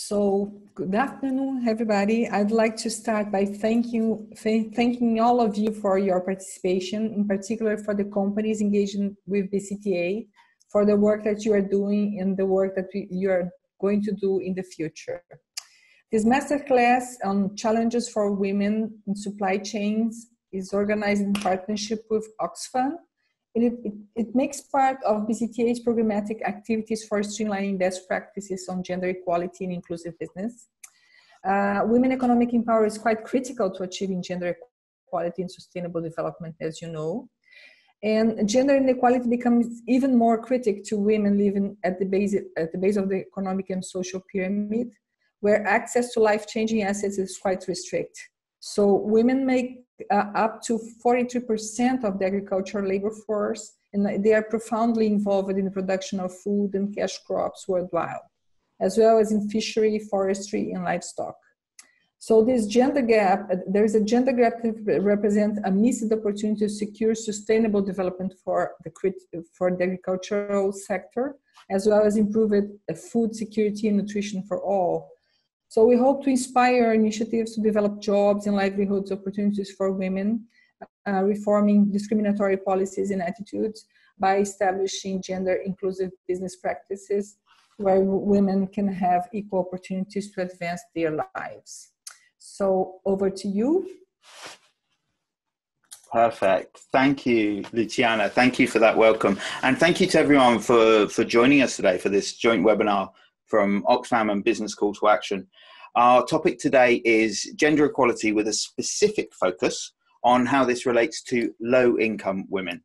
So, good afternoon, everybody. I'd like to start by thanking all of you for your participation, in particular for the companies engaging with the CTA, for the work that you are doing and the work that you are going to do in the future. This masterclass on challenges for women in supply chains is organized in partnership with Oxfam. It makes part of BCTA's programmatic activities for streamlining best practices on gender equality and inclusive business. Women economic empowerment is quite critical to achieving gender equality and sustainable development, as you know. And gender inequality becomes even more critical to women living at the base of the economic and social pyramid, where access to life-changing assets is quite restricted. So women make up to 43% of the agricultural labor force, and they are profoundly involved in the production of food and cash crops worldwide, as well as in fishery, forestry, and livestock. So this gender gap, there is a gender gap that represents a missed opportunity to secure sustainable development for the agricultural sector, as well as improve food security and nutrition for all. So we hope to inspire initiatives to develop jobs and livelihoods opportunities for women, reforming discriminatory policies and attitudes by establishing gender-inclusive business practices where women can have equal opportunities to advance their lives. So over to you. Perfect. Thank you, Luciana. Thank you for that welcome. And thank you to everyone for joining us today for this joint webinar from Oxfam and Business Call to Action. Our topic today is gender equality with a specific focus on how this relates to low-income women.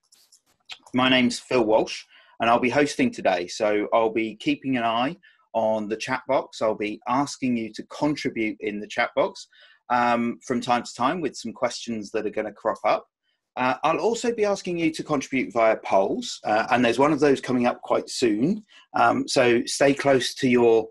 My name's Phil Walsh, and I'll be hosting today. So I'll be keeping an eye on the chat box. I'll be asking you to contribute in the chat box from time to time with some questions that are going to crop up. I'll also be asking you to contribute via polls, and there's one of those coming up quite soon. So stay close to your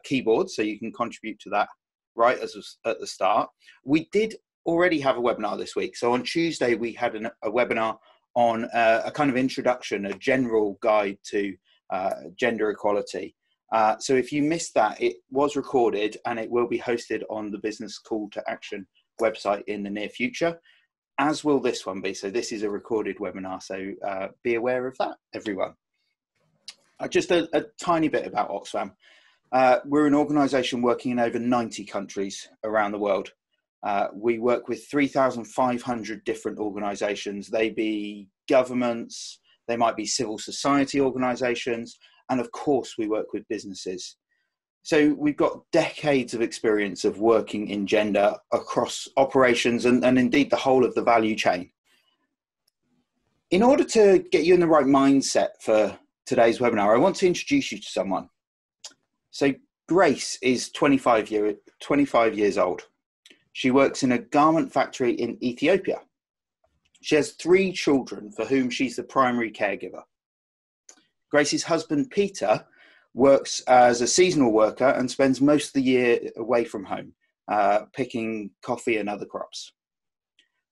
keyboard so you can contribute to that right at the start. We did already have a webinar this week. So on Tuesday, we had a webinar on a kind of introduction, a general guide to gender equality. So if you missed that, it was recorded and it will be hosted on the Business Call to Action website in the near future, as will this one be. So this is a recorded webinar, so be aware of that, everyone. Just a tiny bit about Oxfam. We're an organisation working in over 90 countries around the world. We work with 3,500 different organisations. They be governments, they might be civil society organisations, and of course we work with businesses. So we've got decades of experience of working in gender across operations and indeed the whole of the value chain. In order to get you in the right mindset for today's webinar, I want to introduce you to someone. So Grace is 25 years old. She works in a garment factory in Ethiopia. She has 3 children for whom she's the primary caregiver. Grace's husband, Peter, works as a seasonal worker and spends most of the year away from home, picking coffee and other crops.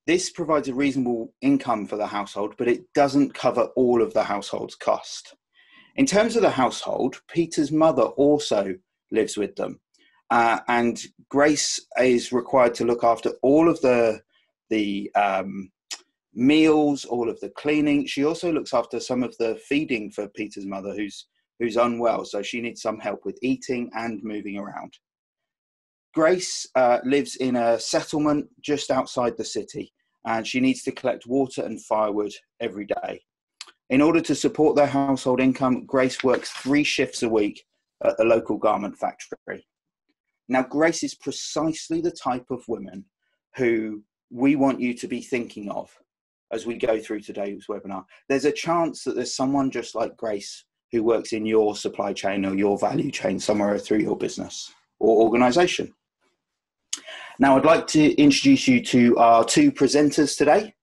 This provides a reasonable income for the household, but it doesn't cover all of the household's cost. In terms of the household, Peter's mother also lives with them. And Grace is required to look after all of the meals, all of the cleaning. She also looks after some of the feeding for Peter's mother, who's unwell, so she needs some help with eating and moving around. Grace lives in a settlement just outside the city, and she needs to collect water and firewood every day. In order to support their household income, Grace works 3 shifts a week at the local garment factory. Now, Grace is precisely the type of woman who we want you to be thinking of as we go through today's webinar. There's a chance that there's someone just like Grace who works in your supply chain or your value chain somewhere through your business or organisation. Now, I'd like to introduce you to our 2 presenters today.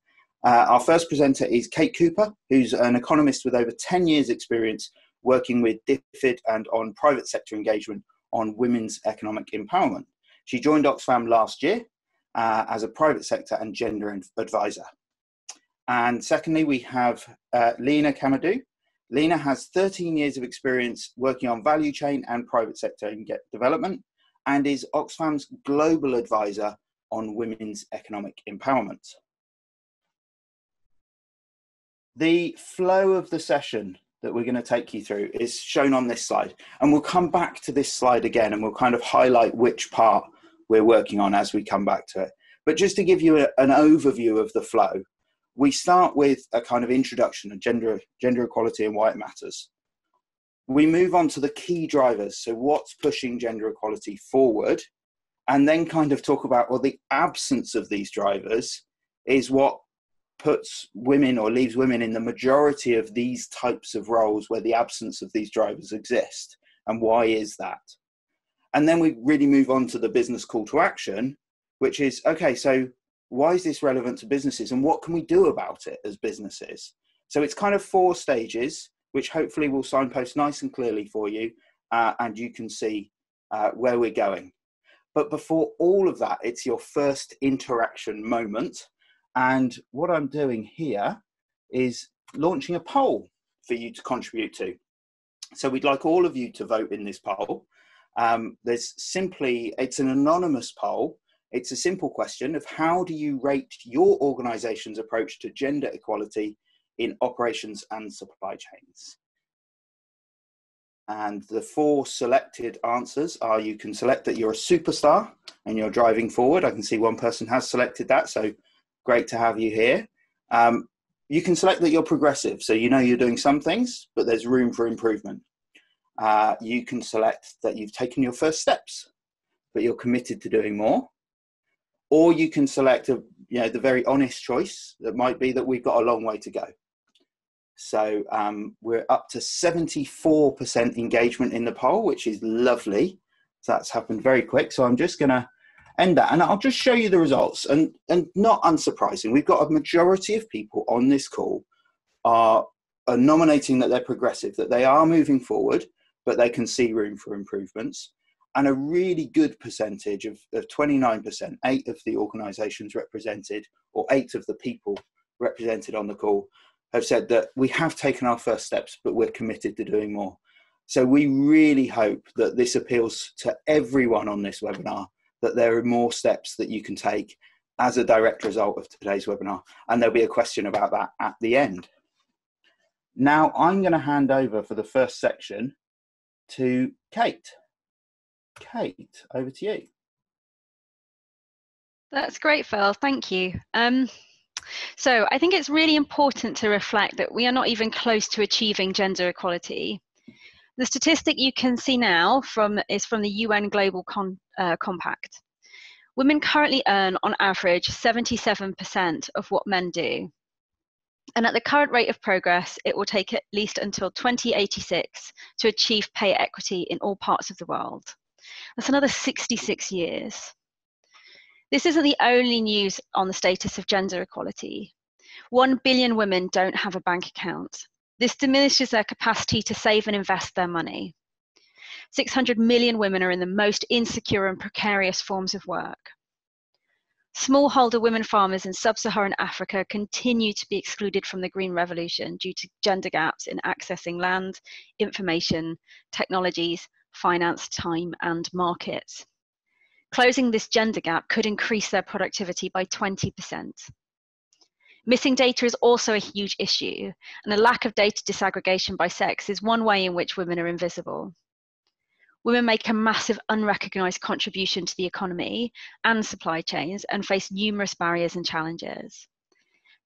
Our first presenter is Kate Cooper, who's an economist with over 10 years experience working with DFID and on private sector engagement on women's economic empowerment. She joined Oxfam last year as a private sector and gender advisor. And secondly, we have Lena Kamadou, Lena has 13 years of experience working on value chain and private sector development, and is Oxfam's global advisor on women's economic empowerment. The flow of the session that we're going to take you through is shown on this slide, and we'll come back to this slide again, and we'll kind of highlight which part we're working on as we come back to it. But just to give you an overview of the flow, we start with a kind of introduction of gender equality and why it matters. We move on to the key drivers, so what's pushing gender equality forward, and then kind of talk about, well, the absence of these drivers is what puts women or leaves women in the majority of these types of roles where the absence of these drivers exist, and why is that? And then we really move on to the business call to action, which is, okay, so why is this relevant to businesses, and what can we do about it as businesses? So it's kind of 4 stages, which hopefully will signpost nice and clearly for you, and you can see where we're going. But before all of that, it's your first interaction moment. And what I'm doing here is launching a poll for you to contribute to. So we'd like all of you to vote in this poll. It's an anonymous poll. It's a simple question of how do you rate your organization's approach to gender equality in operations and supply chains? And the 4 selected answers are, you can select that you're a superstar and you're driving forward. I can see one person has selected that, so great to have you here. You can select that you're progressive, so you know you're doing some things, but there's room for improvement. You can select that you've taken your first steps, but you're committed to doing more. Or you can select the very honest choice that might be that we've got a long way to go. So we're up to 74% engagement in the poll, which is lovely. So that's happened very quick. So I'm just going to end that, and I'll just show you the results. And not unsurprising, we've got a majority of people on this call are nominating that they're progressive, that they are moving forward, but they can see room for improvements. And a really good percentage of 29%, 8 of the organisations represented, or 8 of the people represented on the call, have said that we have taken our first steps, but we're committed to doing more. So we really hope that this appeals to everyone on this webinar, that there are more steps that you can take as a direct result of today's webinar. And there'll be a question about that at the end. Now I'm going to hand over for the first section to Kate. Kate, over to you. That's great, Phil. Thank you. So I think it's really important to reflect that we are not even close to achieving gender equality. The statistic you can see now is from the UN Global Compact. Women currently earn, on average, 77% of what men do. And at the current rate of progress, it will take at least until 2086 to achieve pay equity in all parts of the world. That's another 66 years. This isn't the only news on the status of gender equality. 1 billion women don't have a bank account. This diminishes their capacity to save and invest their money. 600 million women are in the most insecure and precarious forms of work. Smallholder women farmers in sub-Saharan Africa continue to be excluded from the Green Revolution due to gender gaps in accessing land, information, technologies, finance, time, and markets. Closing this gender gap could increase their productivity by 20%. Missing data is also a huge issue, and a lack of data disaggregation by sex is one way in which women are invisible. Women make a massive unrecognised contribution to the economy and supply chains and face numerous barriers and challenges.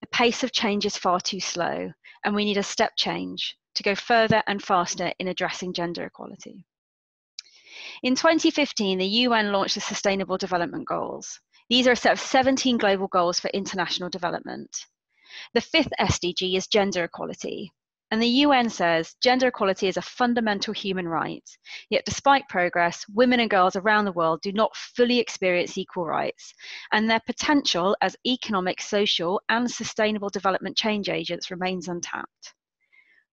The pace of change is far too slow, and we need a step change to go further and faster in addressing gender equality. In 2015, the UN launched the Sustainable Development Goals. These are a set of 17 global goals for international development. The 5th SDG is gender equality. And the UN says gender equality is a fundamental human right. Yet despite progress, women and girls around the world do not fully experience equal rights, and their potential as economic, social, and sustainable development change agents remains untapped.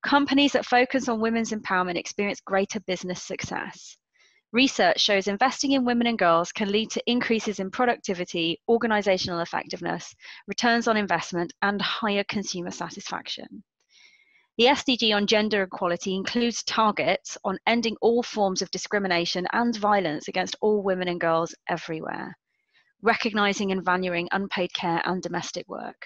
Companies that focus on women's empowerment experience greater business success. Research shows investing in women and girls can lead to increases in productivity, organizational effectiveness, returns on investment, and higher consumer satisfaction. The SDG on gender equality includes targets on ending all forms of discrimination and violence against all women and girls everywhere, recognising and valuing unpaid care and domestic work.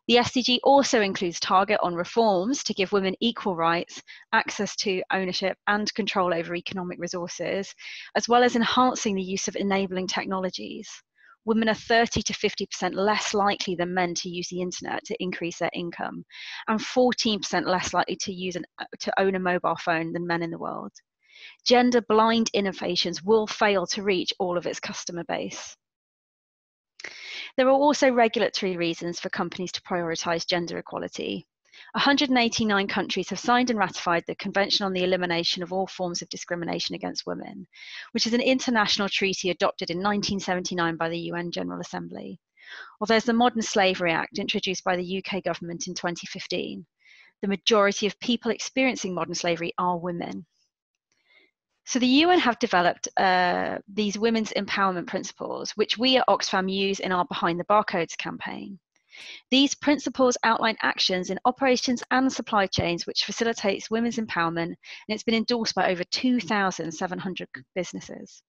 The SDG also includes target on reforms to give women equal rights, access to ownership and control over economic resources, as well as enhancing the use of enabling technologies. Women are 30 to 50% less likely than men to use the internet to increase their income, and 14% less likely to own a mobile phone than men in the world. Gender-blind innovations will fail to reach all of its customer base. There are also regulatory reasons for companies to prioritise gender equality. 189 countries have signed and ratified the Convention on the Elimination of All Forms of Discrimination Against Women, which is an international treaty adopted in 1979 by the UN General Assembly. Or there's the Modern Slavery Act, introduced by the UK government in 2015. The majority of people experiencing modern slavery are women. So the UN have developed these women's empowerment principles, which we at Oxfam use in our Behind the Barcodes campaign. These principles outline actions in operations and supply chains which facilitates women's empowerment, and it's been endorsed by over 2,700 businesses.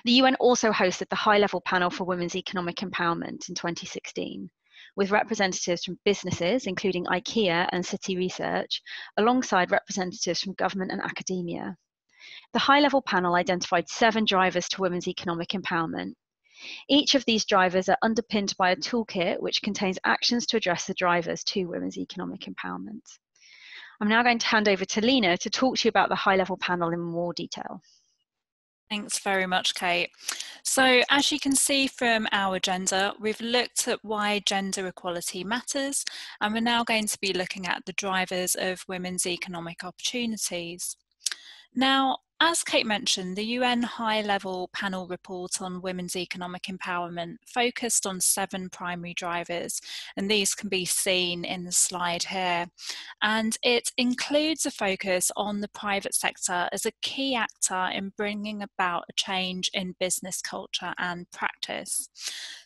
The UN also hosted the High-Level Panel for Women's Economic Empowerment in 2016, with representatives from businesses, including IKEA and City Research, alongside representatives from government and academia. The high-level panel identified 7 drivers to women's economic empowerment. Each of these drivers are underpinned by a toolkit which contains actions to address the drivers to women's economic empowerment. I'm now going to hand over to Lena to talk to you about the high-level panel in more detail. Thanks very much, Kate. So as you can see from our agenda, we've looked at why gender equality matters, and we're now going to be looking at the drivers of women's economic opportunities. Now, as Kate mentioned, the UN High-Level Panel report on women's economic empowerment focused on 7 primary drivers, and these can be seen in the slide here. And it includes a focus on the private sector as a key actor in bringing about a change in business culture and practice.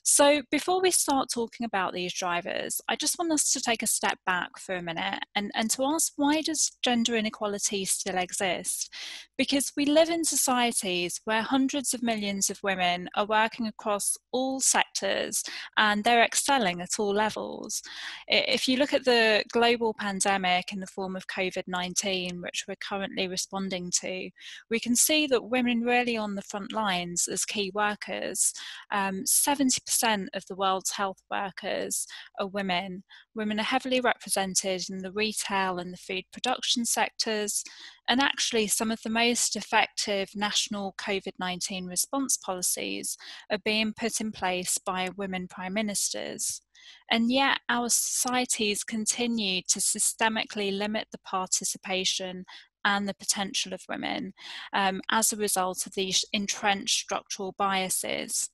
So before we start talking about these drivers, I just want us to take a step back for a minute and to ask, why does gender inequality still exist? Because we live in societies where hundreds of millions of women are working across all sectors and they're excelling at all levels. If you look at the global pandemic in the form of COVID-19, which we're currently responding to, we can see that women really on the front lines as key workers. 70% of the world's health workers are women. Women are heavily represented in the retail and the food production sectors, and actually some of the most effective national COVID-19 response policies are being put in place by women prime ministers. And yet our societies continue to systemically limit the participation and the potential of women as a result of these entrenched structural biases.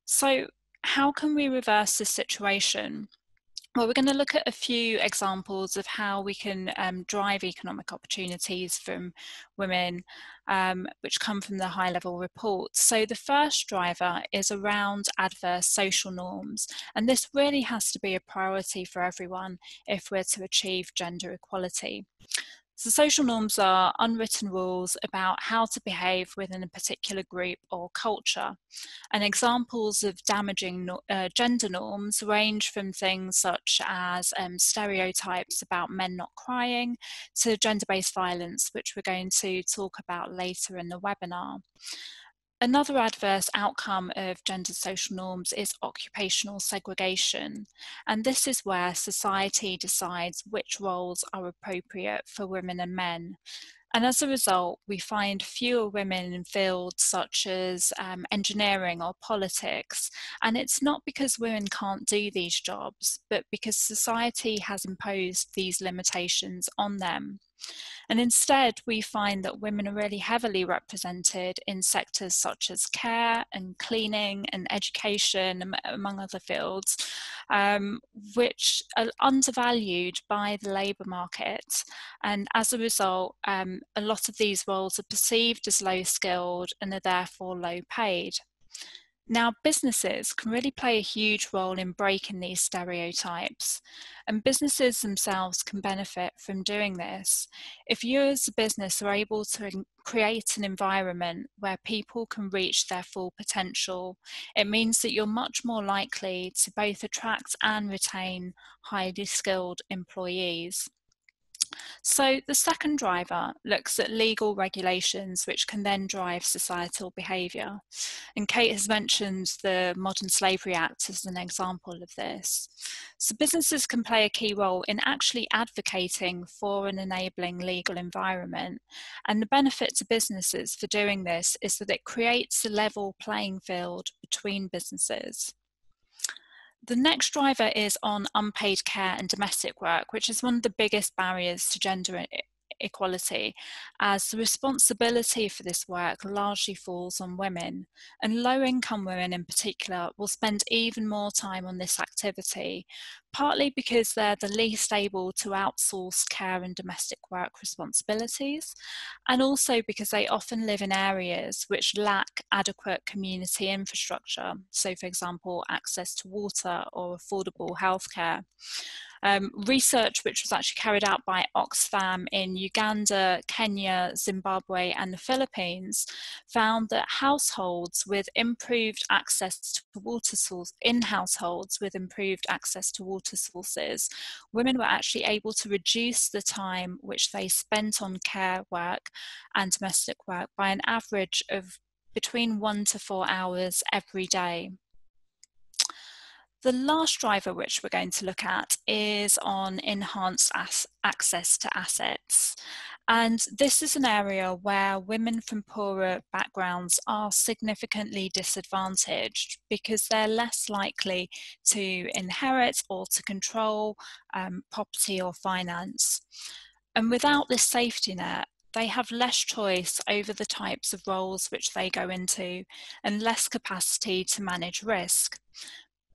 So how can we reverse this situation? Well, we're going to look at a few examples of how we can drive economic opportunities from women, which come from the high-level report. So the first driver is around adverse social norms, and this really has to be a priority for everyone if we're to achieve gender equality. So social norms are unwritten rules about how to behave within a particular group or culture. And examples of damaging gender norms range from things such as stereotypes about men not crying to gender-based violence, which we're going to talk about later in the webinar. Another adverse outcome of gender social norms is occupational segregation, and this is where society decides which roles are appropriate for women and men. And as a result, we find fewer women in fields such as engineering or politics. And it's not because women can't do these jobs, but because society has imposed these limitations on them. And instead, we find that women are really heavily represented in sectors such as care and cleaning and education, among other fields, which are undervalued by the labour market. And as a result, a lot of these roles are perceived as low skilled and are therefore low paid. Now, businesses can really play a huge role in breaking these stereotypes, and businesses themselves can benefit from doing this. If you as a business are able to create an environment where people can reach their full potential, it means that you're much more likely to both attract and retain highly skilled employees. So the second driver looks at legal regulations which can then drive societal behaviour. And Kate has mentioned the Modern Slavery Act as an example of this. So businesses can play a key role in actually advocating for an enabling legal environment. And the benefit to businesses for doing this is that it creates a level playing field between businesses. The next driver is on unpaid care and domestic work, which is one of the biggest barriers to gender equality, as the responsibility for this work largely falls on women, and low-income women in particular will spend even more time on this activity, partly because they're the least able to outsource care and domestic work responsibilities, and also because they often live in areas which lack adequate community infrastructure, so for example access to water or affordable healthcare. Research which was actually carried out by Oxfam in Uganda, Kenya, Zimbabwe and the Philippines found that households with improved access to water sources, in households with improved access to water sources, women were actually able to reduce the time which they spent on care work and domestic work by an average of between 1 to 4 hours every day. The last driver which we're going to look at is on enhanced access to assets. And this is an area where women from poorer backgrounds are significantly disadvantaged because they're less likely to inherit or to control property or finance. And without this safety net, they have less choice over the types of roles which they go into and less capacity to manage risk.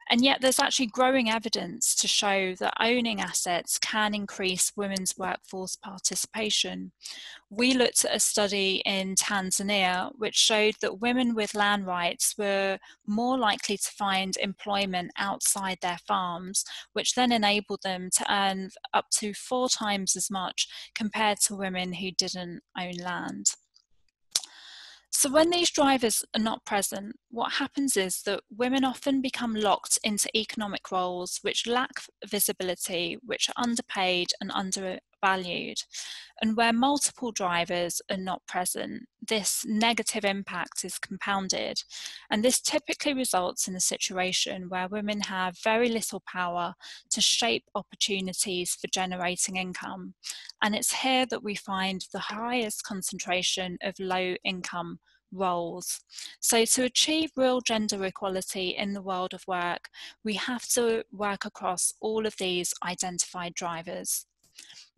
And yet there's actually growing evidence to show that owning assets can increase women's workforce participation. We looked at a study in Tanzania which showed that women with land rights were more likely to find employment outside their farms, which then enabled them to earn up to 4 times as much compared to women who didn't own land. So when these drivers are not present, what happens is that women often become locked into economic roles which lack visibility, which are underpaid and undervalued. And where multiple drivers are not present, this negative impact is compounded. And this typically results in a situation where women have very little power to shape opportunities for generating income. And it's here that we find the highest concentration of low income roles. So to achieve real gender equality in the world of work, we have to work across all of these identified drivers.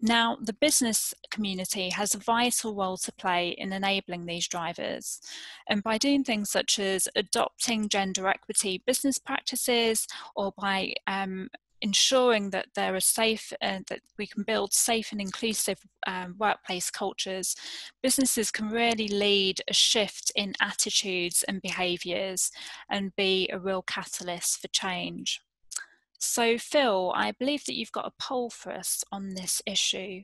Now, the business community has a vital role to play in enabling these drivers. And by doing things such as adopting gender equity business practices, or by ensuring that there are safe and that we can build safe and inclusive workplace cultures, businesses can really lead a shift in attitudes and behaviours and be a real catalyst for change. So Phil, I believe that you've got a poll for us on this issue.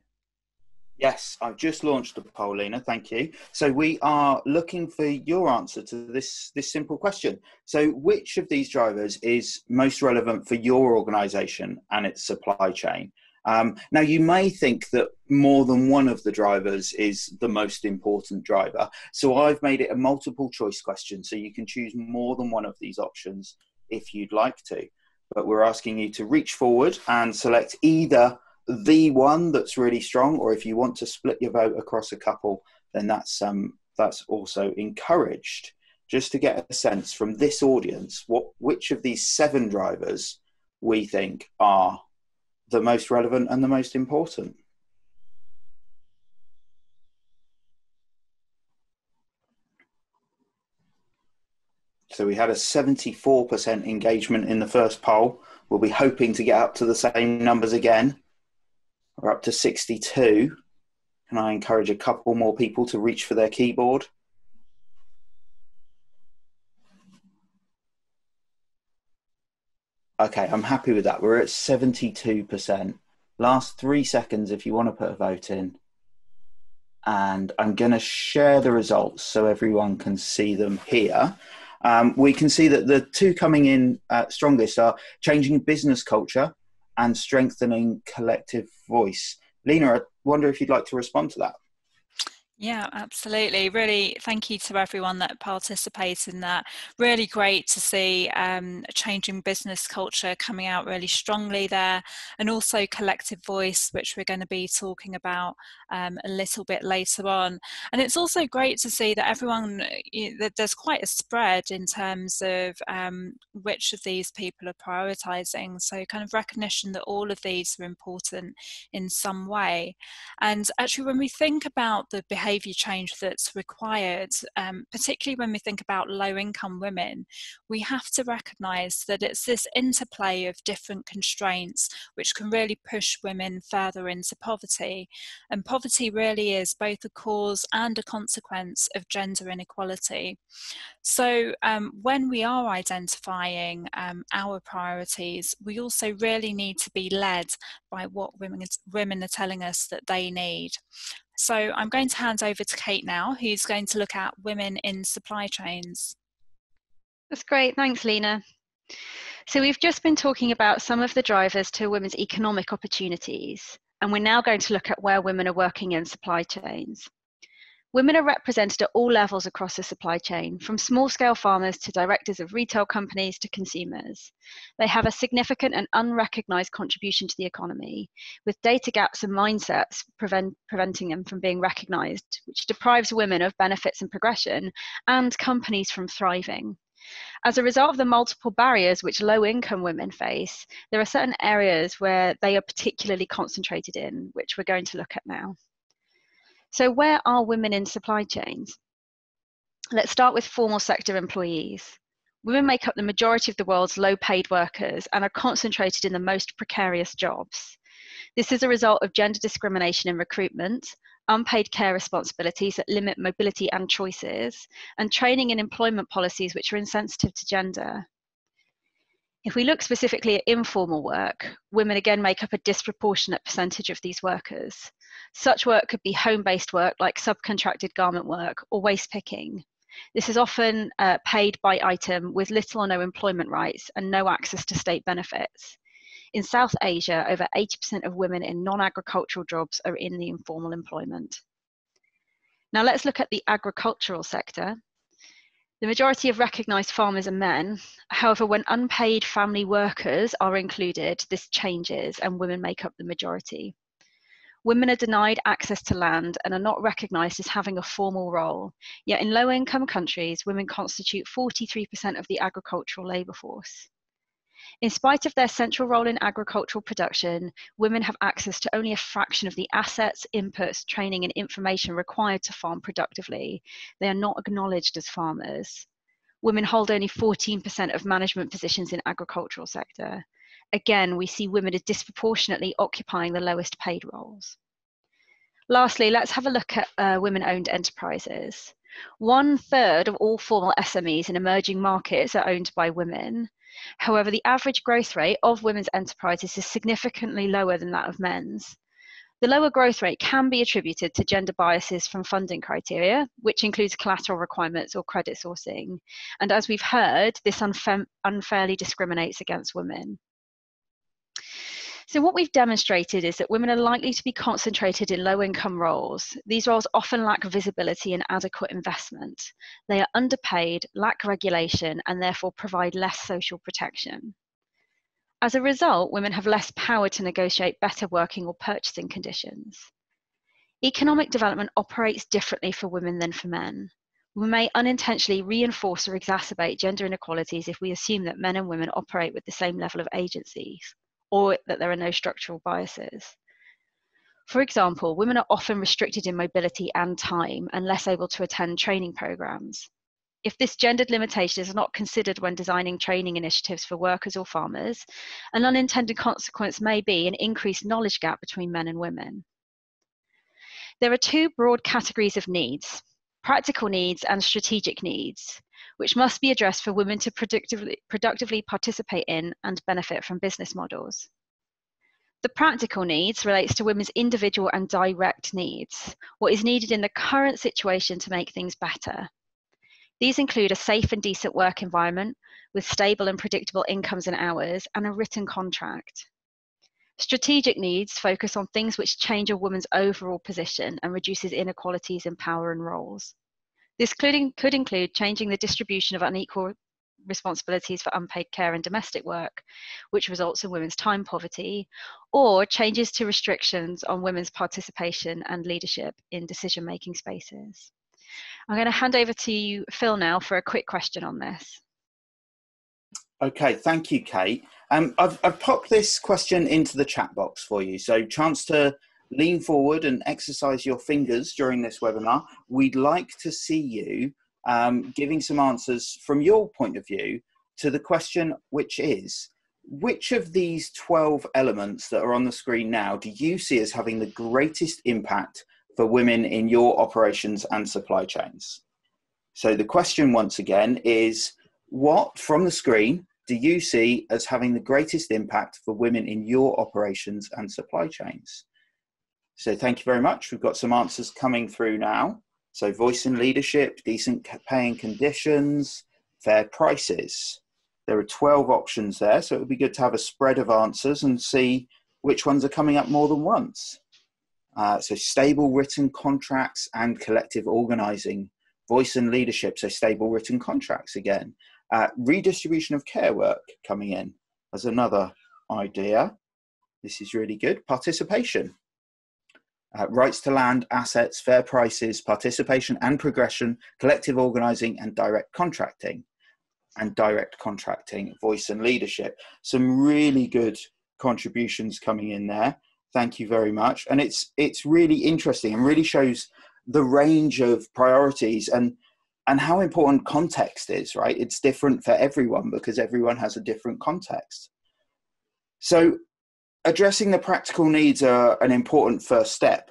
Yes, I've just launched a poll, Lena, thank you. So we are looking for your answer to this simple question. So which of these drivers is most relevant for your organisation and its supply chain? Now, you may think that more than one of the drivers is the most important driver. So I've made it a multiple choice question, so you can choose more than one of these options if you'd like to. But we're asking you to reach forward and select either the one that's really strong, or if you want to split your vote across a couple, then that's also encouraged. Just to get a sense from this audience, which of these 7 drivers we think are the most relevant and the most important. So we had a 74% engagement in the first poll. We'll be hoping to get up to the same numbers again. We're up to 62. Can I encourage a couple more people to reach for their keyboard? Okay, I'm happy with that. We're at 72%. Last 3 seconds if you want to put a vote in. And I'm going to share the results so everyone can see them here. We can see that the two coming in strongest are changing business culture and strengthening collective voice. Lena, I wonder if you'd like to respond to that. Yeah, absolutely. Really, thank you to everyone that participated in that. Really great to see changing business culture coming out really strongly there, and also collective voice, which we're going to be talking about a little bit later on. And it's also great to see that everyone, that there's quite a spread in terms of which of these people are prioritising. So kind of recognition that all of these are important in some way. And actually, when we think about the behaviour change that's required, particularly when we think about low-income women, we have to recognise that it's this interplay of different constraints which can really push women further into poverty. And poverty really is both a cause and a consequence of gender inequality. So when we are identifying our priorities, we also really need to be led by what women are telling us that they need. So I'm going to hand over to Kate now, who's going to look at women in supply chains. That's great, thanks Lena. So we've just been talking about some of the drivers to women's economic opportunities, and we're now going to look at where women are working in supply chains. Women are represented at all levels across the supply chain, from small-scale farmers to directors of retail companies to consumers. They have a significant and unrecognised contribution to the economy, with data gaps and mindsets preventing them from being recognised, which deprives women of benefits and progression, and companies from thriving. As a result of the multiple barriers which low-income women face, there are certain areas where they are particularly concentrated in, which we're going to look at now. So where are women in supply chains? Let's start with formal sector employees. Women make up the majority of the world's low-paid workers and are concentrated in the most precarious jobs. This is a result of gender discrimination in recruitment, unpaid care responsibilities that limit mobility and choices, and training and employment policies which are insensitive to gender. If we look specifically at informal work, women again make up a disproportionate percentage of these workers. Such work could be home-based work like subcontracted garment work or waste picking. This is often paid by item with little or no employment rights and no access to state benefits. In South Asia, over 80% of women in non-agricultural jobs are in the informal employment. Now let's look at the agricultural sector. The majority of recognised farmers are men. However, when unpaid family workers are included, this changes and women make up the majority. Women are denied access to land and are not recognised as having a formal role. Yet in low-income countries, women constitute 43% of the agricultural labour force. In spite of their central role in agricultural production, women have access to only a fraction of the assets, inputs, training and information required to farm productively. They are not acknowledged as farmers. Women hold only 14% of management positions in agricultural sector. Again, we see women are disproportionately occupying the lowest paid roles. Lastly, let's have a look at women-owned enterprises. 1/3 of all formal SMEs in emerging markets are owned by women. However, the average growth rate of women's enterprises is significantly lower than that of men's. The lower growth rate can be attributed to gender biases from funding criteria, which includes collateral requirements or credit sourcing. And as we've heard, this unfairly discriminates against women. So what we've demonstrated is that women are likely to be concentrated in low-income roles. These roles often lack visibility and adequate investment. They are underpaid, lack regulation, and therefore provide less social protection. As a result, women have less power to negotiate better working or purchasing conditions. Economic development operates differently for women than for men. We may unintentionally reinforce or exacerbate gender inequalities if we assume that men and women operate with the same level of agencies, or that there are no structural biases. For example, women are often restricted in mobility and time and less able to attend training programs. If this gendered limitation is not considered when designing training initiatives for workers or farmers, an unintended consequence may be an increased knowledge gap between men and women. There are two broad categories of needs. practical needs and strategic needs, which must be addressed for women to productively participate in and benefit from business models. The practical needs relates to women's individual and direct needs, what is needed in the current situation to make things better. These include a safe and decent work environment with stable and predictable incomes and hours, and a written contract. Strategic needs focus on things which change a woman's overall position and reduces inequalities in power and roles. This could include changing the distribution of unequal responsibilities for unpaid care and domestic work, which results in women's time poverty, or changes to restrictions on women's participation and leadership in decision-making spaces. I'm going to hand over to you, Phil, now for a quick question on this. Okay, thank you, Kate. I've popped this question into the chat box for you, so chance to lean forward and exercise your fingers during this webinar. We'd like to see you giving some answers from your point of view to the question, which is, which of these 12 elements that are on the screen now do you see as having the greatest impact for women in your operations and supply chains? So the question once again is, what from the screen do you see as having the greatest impact for women in your operations and supply chains? So thank you very much. We've got some answers coming through now. So voice and leadership, decent pay and conditions, fair prices. There are 12 options there, so it would be good to have a spread of answers and see which ones are coming up more than once. So stable written contracts and collective organising. Voice and leadership, so stable written contracts again. Redistribution of care work coming in as another idea. This is really good. Participation. Rights to land, assets, fair prices, participation and progression, collective organising and direct contracting. And direct contracting, voice and leadership. Some really good contributions coming in there. Thank you very much. And it's really interesting and really shows the range of priorities and how important context is, right? It's different for everyone because everyone has a different context. So addressing the practical needs are an important first step.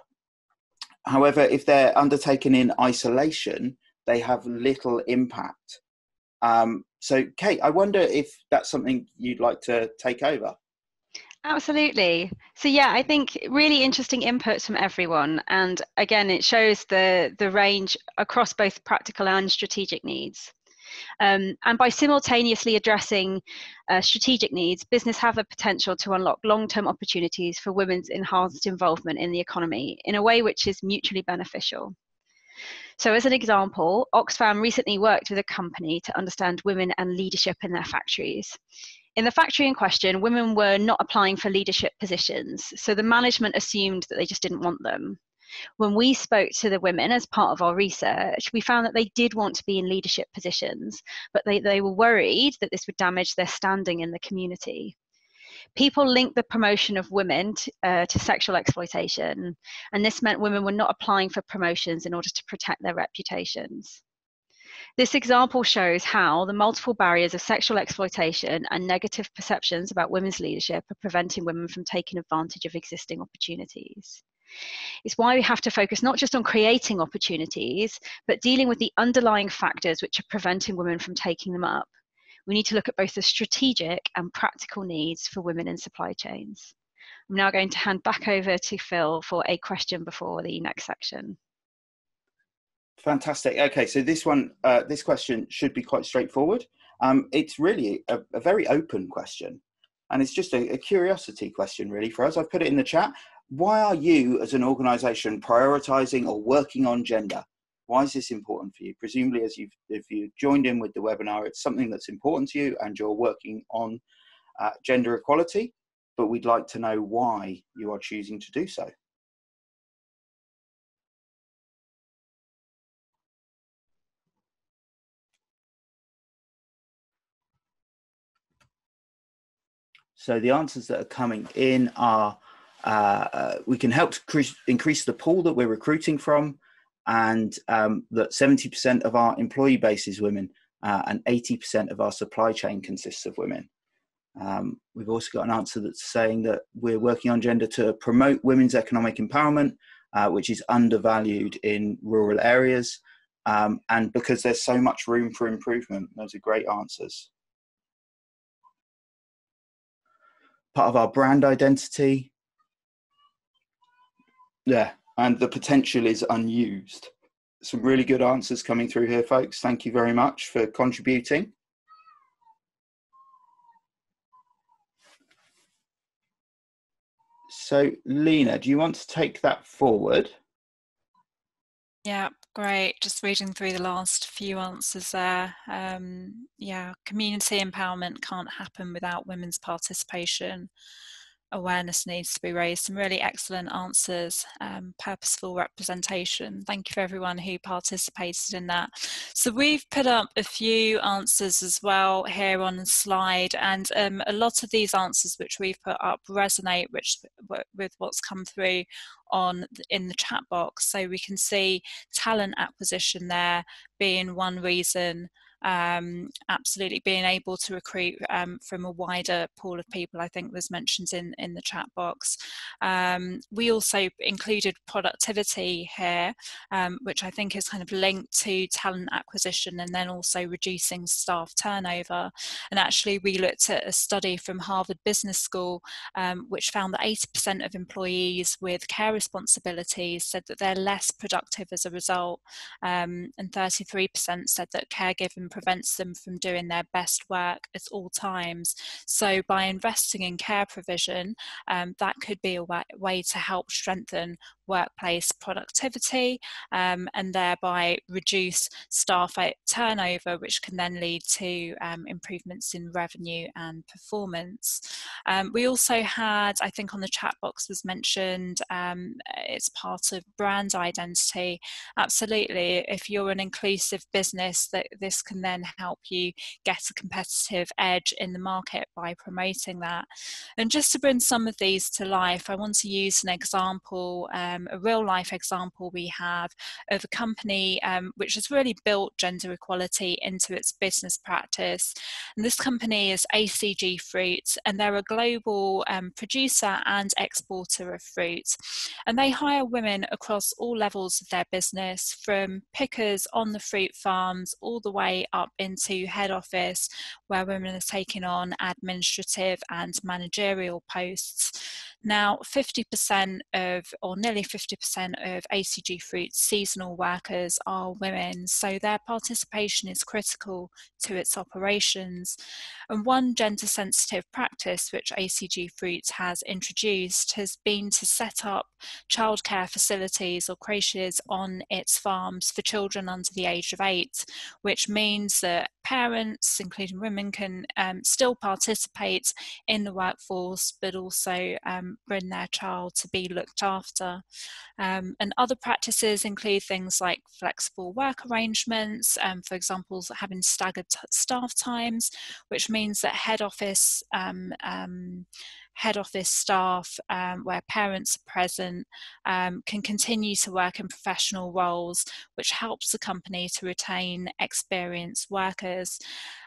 However, if they're undertaken in isolation, they have little impact. So Kate, I wonder if that's something you'd like to take over. Absolutely. So yeah, I think really interesting inputs from everyone. And again, it shows the range across both practical and strategic needs. And by simultaneously addressing strategic needs, business have a potential to unlock long-term opportunities for women's enhanced involvement in the economy in a way which is mutually beneficial. So as an example, Oxfam recently worked with a company to understand women and leadership in their factories. In the factory in question, women were not applying for leadership positions, so the management assumed that they just didn't want them. When we spoke to the women as part of our research, we found that they did want to be in leadership positions, but they were worried that this would damage their standing in the community. People linked the promotion of women to sexual exploitation, and this meant women were not applying for promotions in order to protect their reputations. This example shows how the multiple barriers of sexual exploitation and negative perceptions about women's leadership are preventing women from taking advantage of existing opportunities. It's why we have to focus not just on creating opportunities, but dealing with the underlying factors which are preventing women from taking them up. We need to look at both the strategic and practical needs for women in supply chains. I'm now going to hand back over to Phil for a question before the next section. Fantastic. Okay, so this question should be quite straightforward. It's really a very open question, and it's just a curiosity question really for us. I've put it in the chat. Why are you as an organisation prioritising or working on gender? Why is this important for you? Presumably, if you've joined in with the webinar, it's something that's important to you and you're working on gender equality, but we'd like to know why you are choosing to do so. So the answers that are coming in are, we can help to increase the pool that we're recruiting from, and that 70% of our employee base is women, and 80% of our supply chain consists of women. We've also got an answer that's saying that we're working on gender to promote women's economic empowerment, which is undervalued in rural areas. and because there's so much room for improvement. Those are great answers. Part of our brand identity. Yeah, and the potential is unused. Some really good answers coming through here, folks. Thank you very much for contributing. So, Lena, do you want to take that forward? Yeah, great. Just reading through the last few answers there. Yeah, community empowerment can't happen without women's participation. Awareness needs to be raised. Some really excellent answers. Purposeful representation. Thank you for everyone who participated in that. So we've put up a few answers as well here on the slide, and a lot of these answers which we've put up resonate with what's come through in the chat box. So we can see talent acquisition there being one reason. Absolutely being able to recruit from a wider pool of people, I think was mentioned in the chat box. We also included productivity here, which I think is kind of linked to talent acquisition and then also reducing staff turnover. And actually we looked at a study from Harvard Business School which found that 80% of employees with care responsibilities said that they're less productive as a result, and 33% said that caregiving prevents them from doing their best work at all times. So by investing in care provision, that could be a way to help strengthen workplace productivity and thereby reduce staff turnover, which can then lead to improvements in revenue and performance. We also had, I think on the chat box was mentioned, it's part of brand identity. Absolutely, if you're an inclusive business, that this can then help you get a competitive edge in the market by promoting that. And just to bring some of these to life, I want to use an example, a real life example we have of a company which has really built gender equality into its business practice. And this company is ACG Fruit, and they're a global producer and exporter of fruit. And they hire women across all levels of their business, from pickers on the fruit farms all the way up into head office, where women are taking on administrative and managerial posts. Now, 50% of, or nearly 50% of ACG Fruit's seasonal workers are women, so their participation is critical to its operations. And one gender-sensitive practice which ACG Fruit has introduced has been to set up childcare facilities or creches on its farms for children under the age of 8, which means that parents, including women, can still participate in the workforce, but also bring their child to be looked after. And other practices include things like flexible work arrangements, for example, having staggered staff times, which means that head office staff, where parents are present, can continue to work in professional roles, which helps the company to retain experienced workers.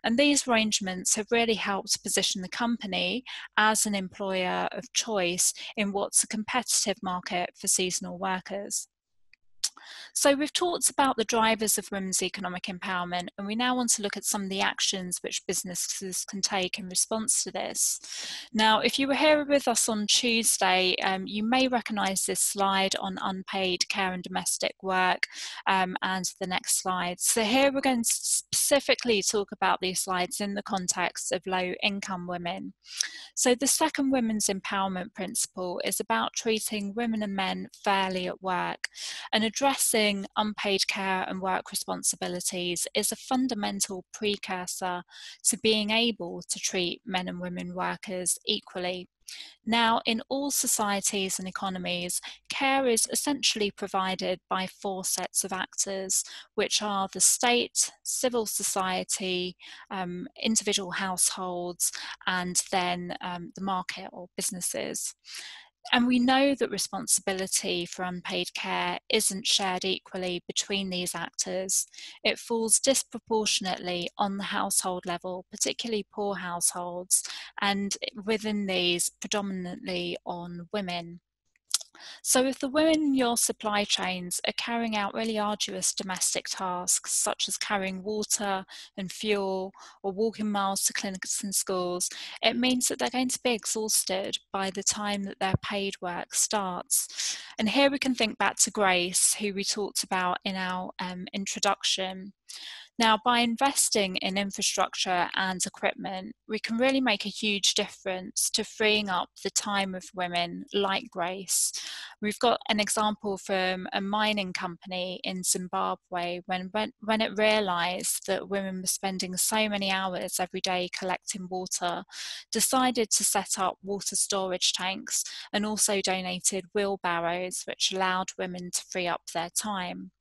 And these arrangements have really helped position the company as an employer of choice in what's a competitive market for seasonal workers. So we've talked about the drivers of women's economic empowerment, and we now want to look at some of the actions which businesses can take in response to this. Now, if you were here with us on Tuesday, you may recognise this slide on unpaid care and domestic work, and the next slide. So here we're going to specifically talk about these slides in the context of low-income women. So the second women's empowerment principle is about treating women and men fairly at work, and addressing unpaid care and work responsibilities is a fundamental precursor to being able to treat men and women workers equally. Now, in all societies and economies, care is essentially provided by 4 sets of actors, which are the state, civil society, individual households, and then the market or businesses. And we know that responsibility for unpaid care isn't shared equally between these actors. It falls disproportionately on the household level, particularly poor households, and within these, predominantly on women. So if the women in your supply chains are carrying out really arduous domestic tasks, such as carrying water and fuel or walking miles to clinics and schools, it means that they're going to be exhausted by the time that their paid work starts. And here we can think back to Grace, who we talked about in our introduction. Now, by investing in infrastructure and equipment, we can really make a huge difference to freeing up the time of women like Grace. We've got an example from a mining company in Zimbabwe when it realised that women were spending so many hours every day collecting water, decided to set up water storage tanks and also donated wheelbarrows, which allowed women to free up their time.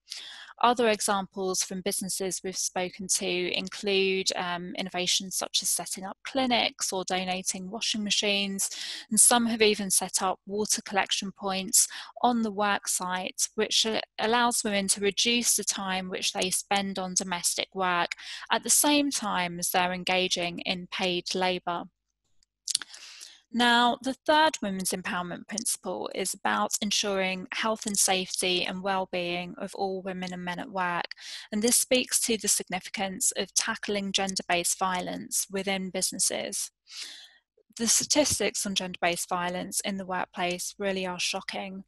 Other examples from businesses we've spoken to include innovations such as setting up clinics or donating washing machines, and some have even set up water collection points on the work site, which allows women to reduce the time which they spend on domestic work at the same time as they're engaging in paid labour. Now, the third women's empowerment principle is about ensuring health and safety and well-being of all women and men at work. And this speaks to the significance of tackling gender-based violence within businesses. The statistics on gender-based violence in the workplace really are shocking.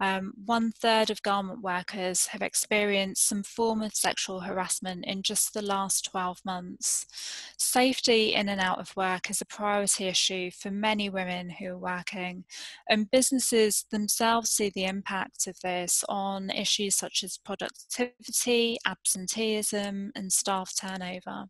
1/3 of garment workers have experienced some form of sexual harassment in just the last 12 months. Safety in and out of work is a priority issue for many women who are working, and businesses themselves see the impact of this on issues such as productivity, absenteeism, and staff turnover.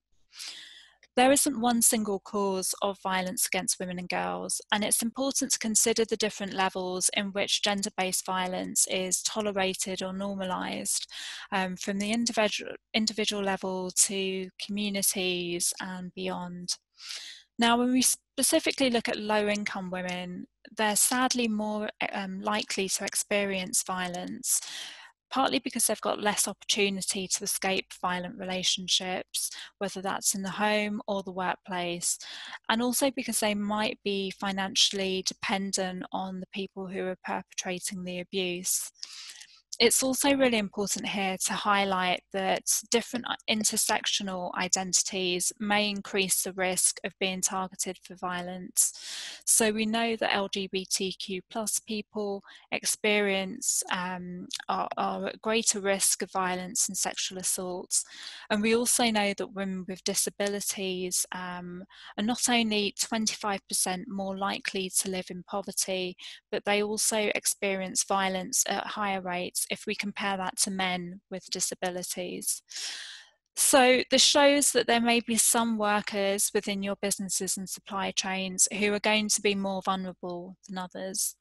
There isn't one single cause of violence against women and girls, and it's important to consider the different levels in which gender-based violence is tolerated or normalised, from the individual level to communities and beyond. Now, when we specifically look at low-income women, they're sadly more likely to experience violence, partly because they've got less opportunity to escape violent relationships, whether that's in the home or the workplace, and also because they might be financially dependent on the people who are perpetrating the abuse. It's also really important here to highlight that different intersectional identities may increase the risk of being targeted for violence. So we know that LGBTQ+ people experience are at greater risk of violence and sexual assaults. And we also know that women with disabilities are not only 25% more likely to live in poverty, but they also experience violence at higher rates if we compare that to men with disabilities. So this shows that there may be some workers within your businesses and supply chains who are going to be more vulnerable than others.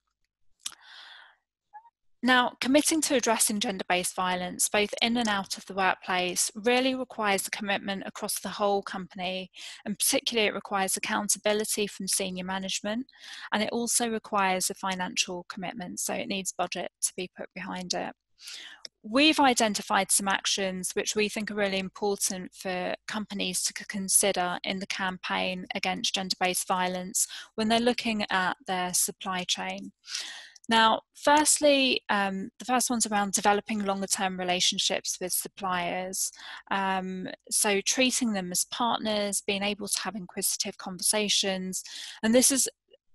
Now, committing to addressing gender-based violence, both in and out of the workplace, really requires a commitment across the whole company, and particularly it requires accountability from senior management, and it also requires a financial commitment, so it needs budget to be put behind it. We've identified some actions which we think are really important for companies to consider in the campaign against gender-based violence when they're looking at their supply chain. Now, firstly, the first one's around developing longer-term relationships with suppliers. So treating them as partners, being able to have inquisitive conversations, and this is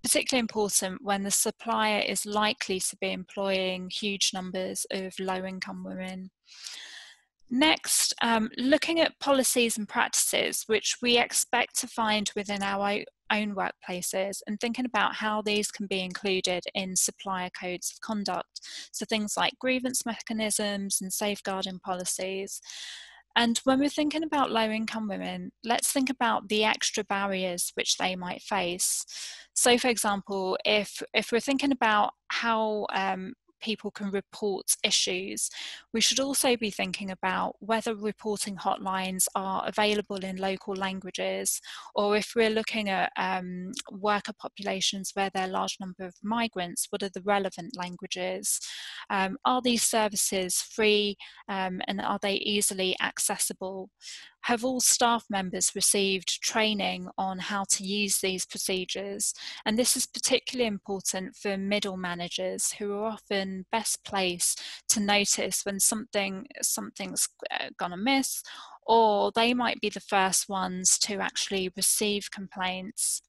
particularly important when the supplier is likely to be employing huge numbers of low-income women. Next, looking at policies and practices which we expect to find within our own workplaces and thinking about how these can be included in supplier codes of conduct. So things like grievance mechanisms and safeguarding policies. And when we're thinking about low-income women, let's think about the extra barriers which they might face. So for example, if we're thinking about how people can report issues, we should also be thinking about whether reporting hotlines are available in local languages, or if we're looking at worker populations where there are a large number of migrants, what are the relevant languages? Are these services free and are they easily accessible? Have all staff members received training on how to use these procedures? And this is particularly important for middle managers, who are often best placed to notice when something's gone amiss, or they might be the first ones to actually receive complaints.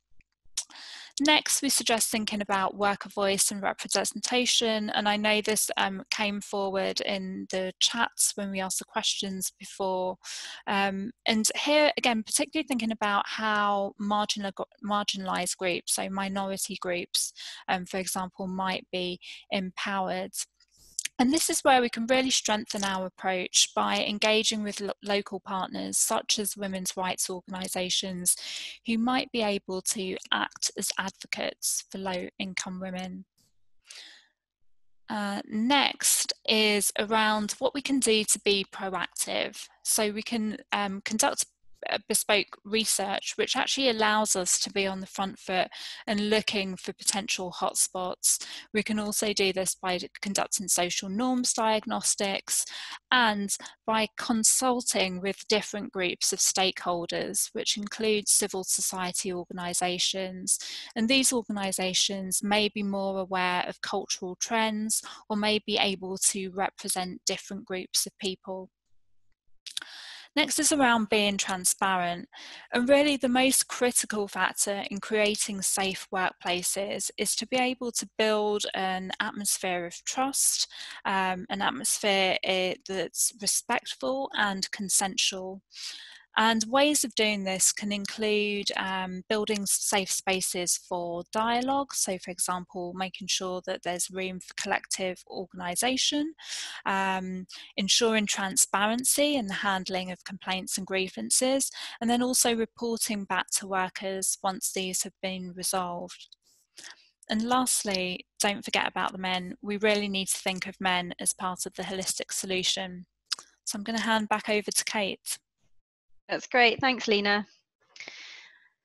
Next, we suggest thinking about worker voice and representation, and I know this came forward in the chats when we asked the questions before. And here, again, particularly thinking about how marginalised groups, so minority groups, for example, might be empowered. And this is where we can really strengthen our approach by engaging with local partners, such as women's rights organisations, who might be able to act as advocates for low-income women. Next is around what we can do to be proactive. So we can conduct bespoke research, which actually allows us to be on the front foot and looking for potential hotspots. We can also do this by conducting social norms diagnostics and by consulting with different groups of stakeholders, which include civil society organisations. And these organisations may be more aware of cultural trends or may be able to represent different groups of people. Next is around being transparent, and really the most critical factor in creating safe workplaces is to be able to build an atmosphere of trust, an atmosphere that's respectful and consensual. And ways of doing this can include building safe spaces for dialogue. So, for example, making sure that there's room for collective organisation, ensuring transparency in the handling of complaints and grievances, and then also reporting back to workers once these have been resolved. And lastly, don't forget about the men. We really need to think of men as part of the holistic solution. So I'm going to hand back over to Kate. That's great. Thanks, Lena.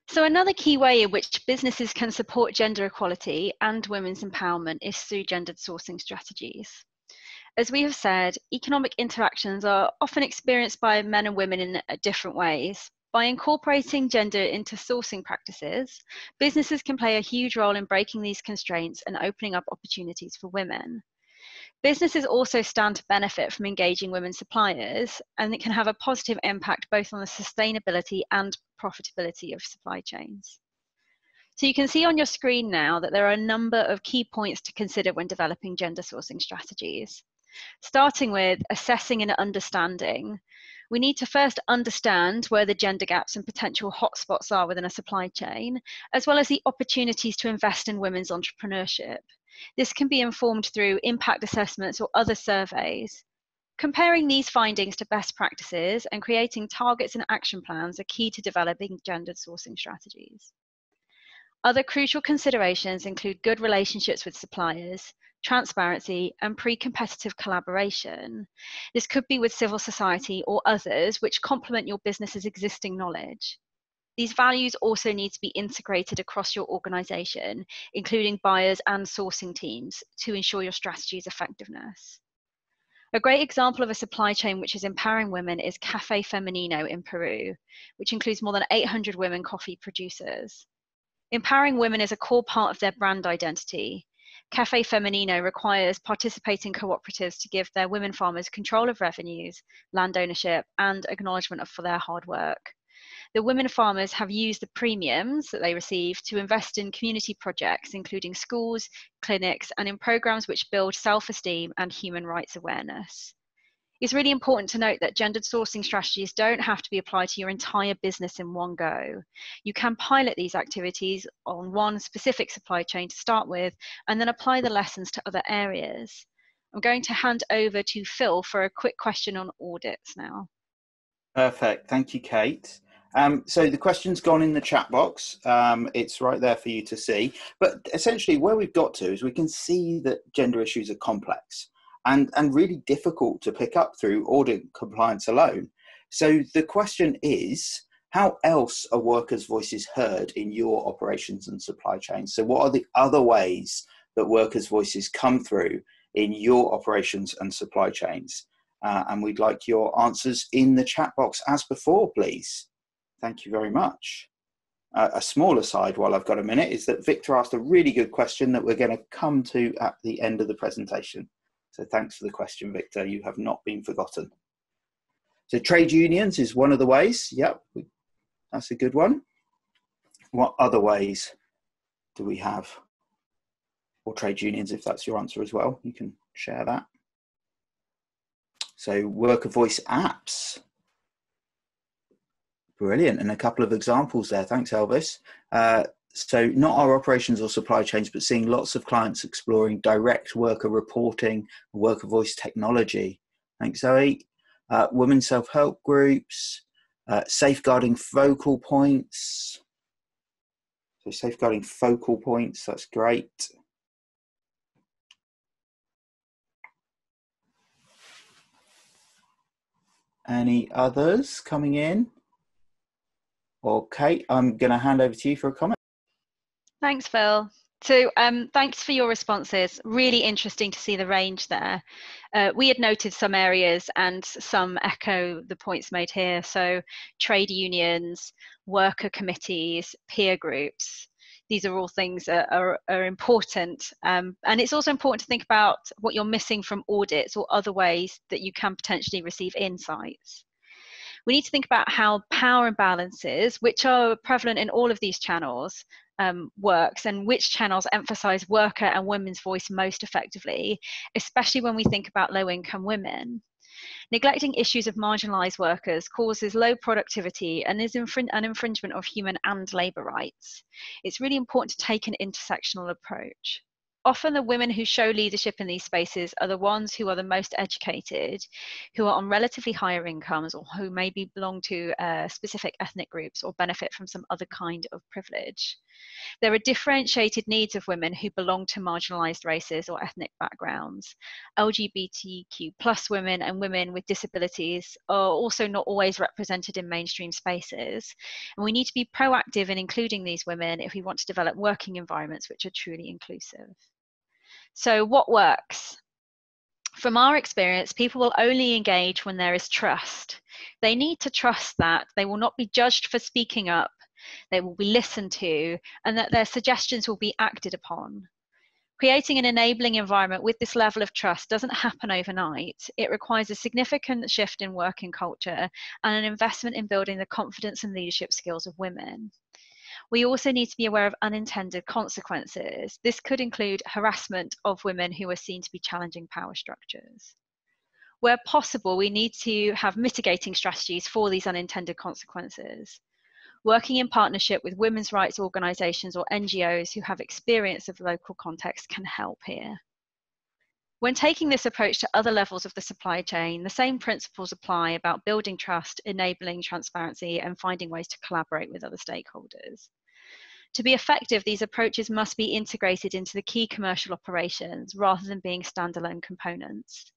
So another key way in which businesses can support gender equality and women's empowerment is through gendered sourcing strategies. As we have said, economic interactions are often experienced by men and women in different ways. By incorporating gender into sourcing practices, businesses can play a huge role in breaking these constraints and opening up opportunities for women. Businesses also stand to benefit from engaging women suppliers, and it can have a positive impact both on the sustainability and profitability of supply chains. So you can see on your screen now that there are a number of key points to consider when developing gender sourcing strategies. Starting with assessing and understanding. We need to first understand where the gender gaps and potential hotspots are within a supply chain, as well as the opportunities to invest in women's entrepreneurship. This can be informed through impact assessments or other surveys. Comparing these findings to best practices and creating targets and action plans are key to developing gendered sourcing strategies. Other crucial considerations include good relationships with suppliers, transparency, and pre-competitive collaboration. This could be with civil society or others which complement your business's existing knowledge. These values also need to be integrated across your organization, including buyers and sourcing teams, to ensure your strategy's effectiveness. A great example of a supply chain which is empowering women is Café Femenino in Peru, which includes more than 800 women coffee producers. Empowering women is a core part of their brand identity. Café Femenino requires participating cooperatives to give their women farmers control of revenues, land ownership, and acknowledgement for their hard work. The women farmers have used the premiums that they receive to invest in community projects, including schools, clinics, and in programs which build self-esteem and human rights awareness. It's really important to note that gendered sourcing strategies don't have to be applied to your entire business in one go. You can pilot these activities on one specific supply chain to start with, and then apply the lessons to other areas. I'm going to hand over to Phil for a quick question on audits now. Perfect. Thank you, Kate. So the question's gone in the chat box. It's right there for you to see. But essentially where we've got to is we can see that gender issues are complex and really difficult to pick up through audit compliance alone. So the question is, how else are workers' voices heard in your operations and supply chains? So what are the other ways that workers' voices come through in your operations and supply chains? And we'd like your answers in the chat box as before, please. Thank you very much. A small aside while I've got a minute is that Victor asked a really good question that we're going to come to at the end of the presentation. So thanks for the question, Victor. You have not been forgotten. So trade unions is one of the ways. Yep, that's a good one. What other ways do we have? Or trade unions, if that's your answer as well, you can share that. So worker voice apps. Brilliant, and a couple of examples there. Thanks, Elvis. So not our operations or supply chains, but seeing lots of clients exploring direct worker reporting, worker voice technology. Thanks, Zoe. Women self-help groups, safeguarding focal points. So safeguarding focal points, that's great. Any others coming in? Okay, I'm going to hand over to you for a comment. Thanks, Phil. So thanks for your responses. Really interesting to see the range there. We had noted some areas and some echo the points made here. So trade unions, worker committees, peer groups. These are all things that are important. And it's also important to think about what you're missing from audits or other ways that you can potentially receive insights. We need to think about how power imbalances, which are prevalent in all of these channels, works, and which channels emphasize worker and women's voice most effectively, especially when we think about low-income women. Neglecting issues of marginalized workers causes low productivity and is an infringement of human and labor rights. It's really important to take an intersectional approach. Often the women who show leadership in these spaces are the ones who are the most educated, who are on relatively higher incomes, or who maybe belong to specific ethnic groups or benefit from some other kind of privilege. There are differentiated needs of women who belong to marginalized races or ethnic backgrounds. LGBTQ+ women and women with disabilities are also not always represented in mainstream spaces. And we need to be proactive in including these women if we want to develop working environments which are truly inclusive. So what works? From our experience, people will only engage when there is trust. They need to trust that they will not be judged for speaking up, they will be listened to, and that their suggestions will be acted upon. Creating an enabling environment with this level of trust doesn't happen overnight. It requires a significant shift in working culture and an investment in building the confidence and leadership skills of women. We also need to be aware of unintended consequences. This could include harassment of women who are seen to be challenging power structures. Where possible, we need to have mitigating strategies for these unintended consequences. Working in partnership with women's rights organisations or NGOs who have experience of the local context can help here. When taking this approach to other levels of the supply chain, the same principles apply about building trust, enabling transparency, and finding ways to collaborate with other stakeholders. To be effective, these approaches must be integrated into the key commercial operations rather than being standalone components.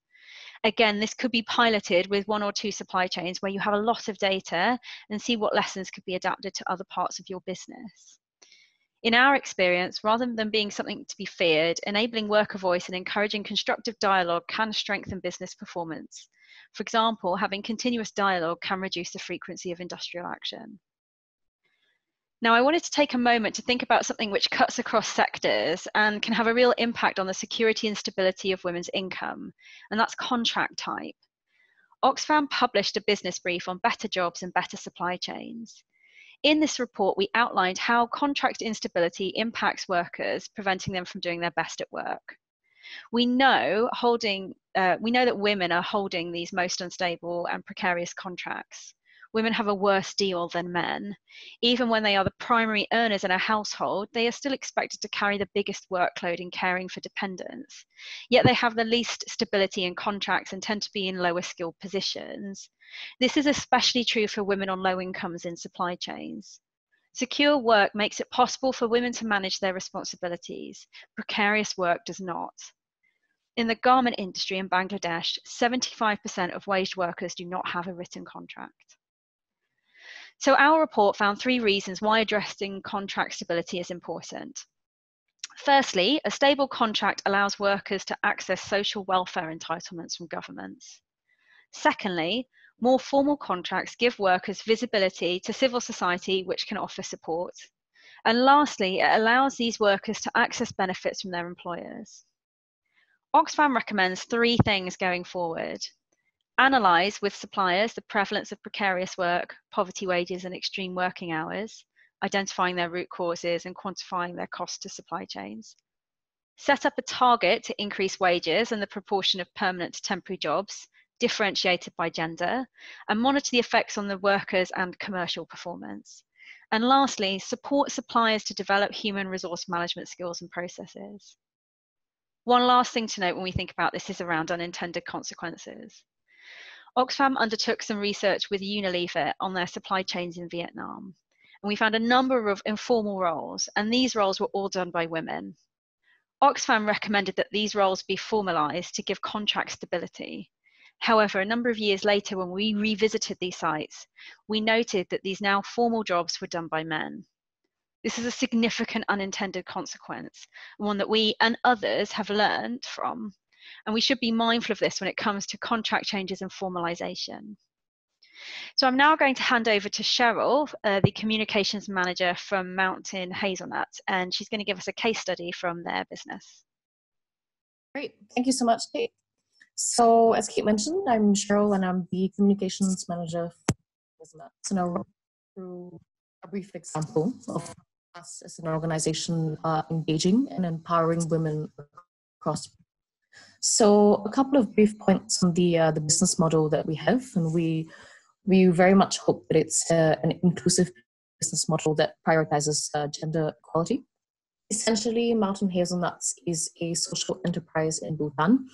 Again, this could be piloted with 1 or 2 supply chains where you have a lot of data and see what lessons could be adapted to other parts of your business. In our experience, rather than being something to be feared, enabling worker voice and encouraging constructive dialogue can strengthen business performance. For example, having continuous dialogue can reduce the frequency of industrial action. Now, I wanted to take a moment to think about something which cuts across sectors and can have a real impact on the security and stability of women's income, and that's contract type. Oxfam published a business brief on better jobs and better supply chains. In this report, we outlined how contract instability impacts workers, preventing them from doing their best at work. We know that women are holding these most unstable and precarious contracts. Women have a worse deal than men. Even when they are the primary earners in a household, they are still expected to carry the biggest workload in caring for dependents. Yet they have the least stability in contracts and tend to be in lower skilled positions. This is especially true for women on low incomes in supply chains. Secure work makes it possible for women to manage their responsibilities. Precarious work does not. In the garment industry in Bangladesh, 75% of waged workers do not have a written contract. So our report found 3 reasons why addressing contract stability is important. Firstly, a stable contract allows workers to access social welfare entitlements from governments. Secondly, more formal contracts give workers visibility to civil society, which can offer support. And lastly, it allows these workers to access benefits from their employers. Oxfam recommends 3 things going forward. Analyse with suppliers the prevalence of precarious work, poverty wages, and extreme working hours, identifying their root causes and quantifying their costs to supply chains. Set up a target to increase wages and the proportion of permanent to temporary jobs, differentiated by gender, and monitor the effects on the workers and commercial performance. And lastly, support suppliers to develop human resource management skills and processes. One last thing to note when we think about this is around unintended consequences. Oxfam undertook some research with Unilever on their supply chains in Vietnam. And we found a number of informal roles, and these roles were all done by women. Oxfam recommended that these roles be formalised to give contract stability. However, a number of years later, when we revisited these sites, we noted that these now formal jobs were done by men. This is a significant unintended consequence, one that we and others have learned from, and we should be mindful of this when it comes to contract changes and formalisation. So I'm now going to hand over to Cheryl, the communications manager from Mountain Hazelnut, and she's going to give us a case study from their business. Great, thank you so much, Kate. So as Kate mentioned, I'm Cheryl and I'm the communications manager for Hazelnut. So now we'll go through a brief example of us as an organization engaging and empowering women across. So a couple of brief points on the business model that we have, and we very much hope that it's an inclusive business model that prioritizes gender equality. Essentially, Mountain Hazelnuts is a social enterprise in Bhutan,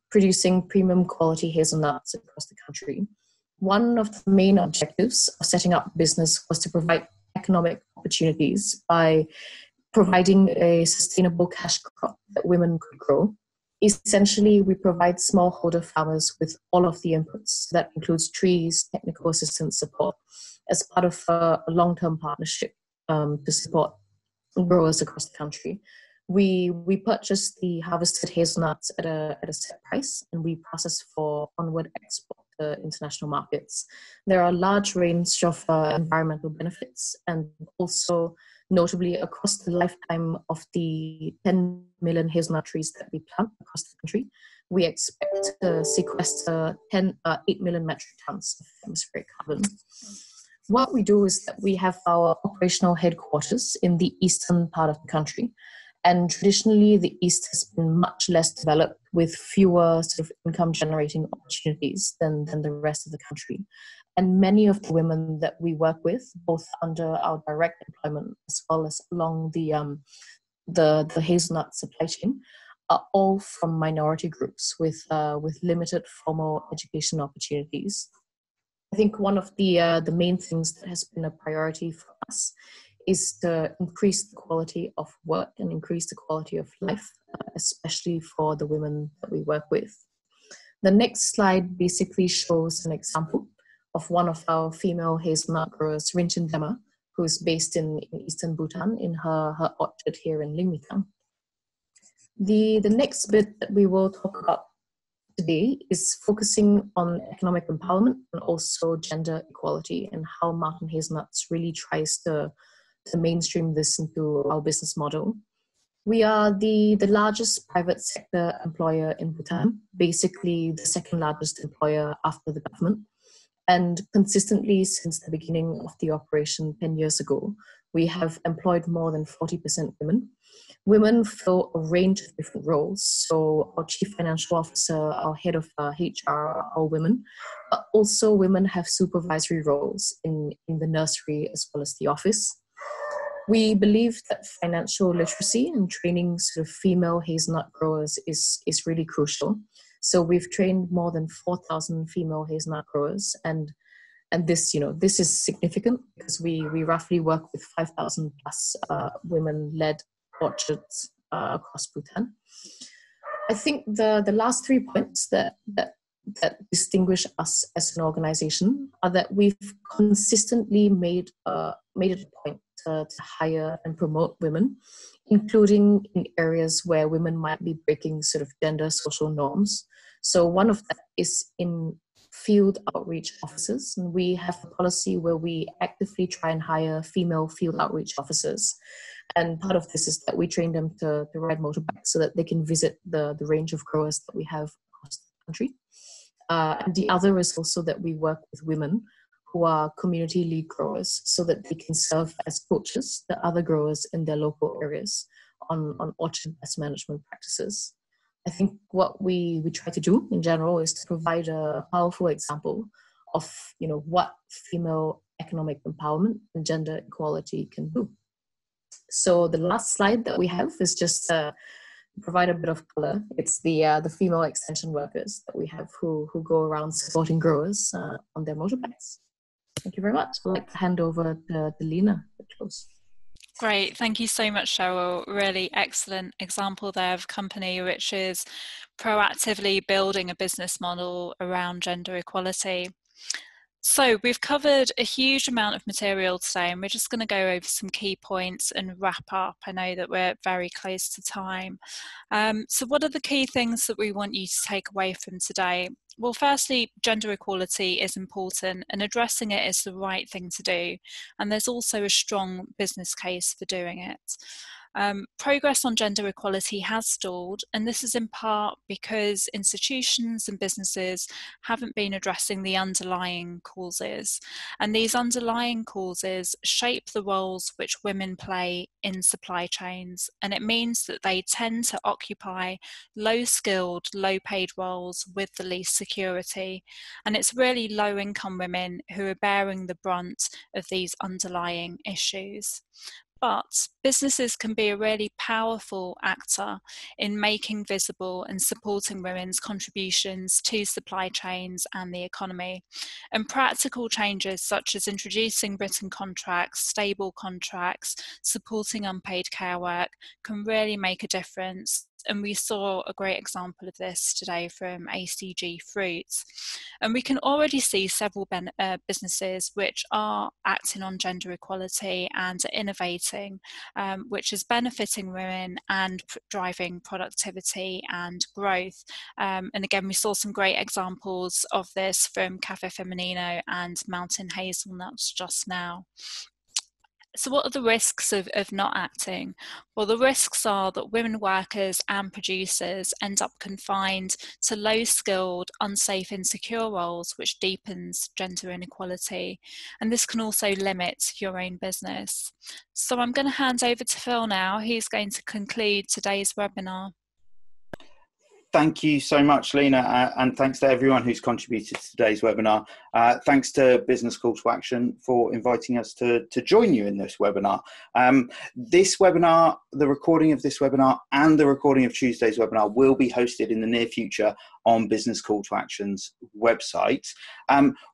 producing premium quality hazelnuts across the country. One of the main objectives of setting up business was to provide economic opportunities by providing a sustainable cash crop that women could grow. Essentially, we provide smallholder farmers with all of the inputs. That includes trees, technical assistance support, as part of a long-term partnership to support growers across the country. We purchase the harvested hazelnuts at a set price, and we process for onward export to international markets. There are a large range of environmental benefits, and also notably across the lifetime of the 10 million hazelnut trees that we plant across the country, we expect to sequester 8 million metric tons of atmospheric carbon. What we do is that we have our operational headquarters in the eastern part of the country. And traditionally, the East has been much less developed with fewer sort of income generating opportunities than the rest of the country. And many of the women that we work with, both under our direct employment as well as along the hazelnut supply chain, are all from minority groups with limited formal education opportunities. I think one of the main things that has been a priority for us is to increase the quality of work and increase the quality of life, especially for the women that we work with. The next slide basically shows an example of one of our female hazelnut growers, Rinchen Dema, who is based in eastern Bhutan in her orchard here in Lingmitang. The next bit that we will talk about today is focusing on economic empowerment and also gender equality, and how Mountain Hazelnuts really tries to mainstream this into our business model. We are the largest private sector employer in Bhutan, basically the second largest employer after the government. And consistently since the beginning of the operation 10 years ago, we have employed more than 40% women. Women fill a range of different roles. So our chief financial officer, our head of HR are all women, but also women have supervisory roles in the nursery as well as the office. We believe that financial literacy and training sort of female hazelnut growers is really crucial. So we've trained more than 4,000 female hazelnut growers, and this is significant because we roughly work with 5,000 plus women-led orchards across Bhutan. I think the last 3 points that distinguish us as an organization are that we've consistently made it a point to hire and promote women, including in areas where women might be breaking sort of gender social norms. So one of that is in field outreach officers. And we have a policy where we actively try and hire female field outreach officers. And part of this is that we train them to ride motorbikes so that they can visit the range of growers that we have across the country. And the other is also that we work with women who are community lead growers so that they can serve as coaches to other growers in their local areas on orchard pest management practices. I think what we try to do in general is to provide a powerful example of what female economic empowerment and gender equality can do. So the last slide that we have is just to provide a bit of color. It's the female extension workers that we have who go around supporting growers on their motorbikes. Thank you very much. I'd like to hand over to Lena to close. Great, thank you so much, Cheryl. Really excellent example there of a company which is proactively building a business model around gender equality. So we've covered a huge amount of material today, and we're just going to go over some key points and wrap up. I know that we're very close to time. So what are the key things that we want you to take away from today? Well, firstly, gender equality is important, and addressing it is the right thing to do. And there's also a strong business case for doing it. Progress on gender equality has stalled, and this is in part because institutions and businesses haven't been addressing the underlying causes. And these underlying causes shape the roles which women play in supply chains. And it means that they tend to occupy low-skilled, low-paid roles with the least security. And it's really low-income women who are bearing the brunt of these underlying issues. But businesses can be a really powerful actor in making visible and supporting women's contributions to supply chains and the economy. And practical changes such as introducing written contracts, stable contracts, supporting unpaid care work can really make a difference. And we saw a great example of this today from ACG Fruits. And we can already see several businesses which are acting on gender equality and innovating, which is benefiting women and driving productivity and growth. And again, we saw some great examples of this from Cafe Feminino and Mountain Hazelnuts just now. So what are the risks of not acting? Well, the risks are that women workers and producers end up confined to low-skilled, unsafe, insecure roles, which deepens gender inequality. And this can also limit your own business. So I'm going to hand over to Phil now. He's going to conclude today's webinar. Thank you so much, Lena, and thanks to everyone who's contributed to today's webinar. Thanks to Business Call to Action for inviting us to join you in this webinar. This webinar, the recording of this webinar and the recording of Tuesday's webinar will be hosted in the near future on Business Call to Action's website.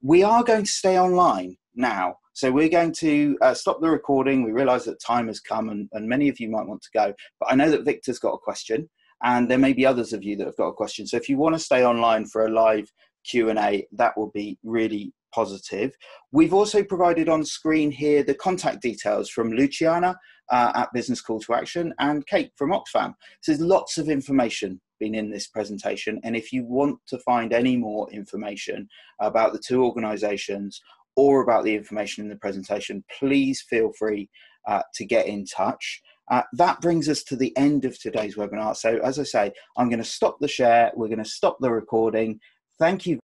We are going to stay online now. So we're going to stop the recording. We realise that time has come and many of you might want to go, but I know that Victor's got a question. And there may be others of you that have got a question. So if you want to stay online for a live Q&A, that will be really positive. We've also provided on screen here the contact details from Luciana at Business Call to Action and Kate from Oxfam. So there's lots of information been in this presentation. And if you want to find any more information about the two organisations or about the information in the presentation, please feel free to get in touch. That brings us to the end of today's webinar. So as I say, I'm going to stop the share. We're going to stop the recording. Thank you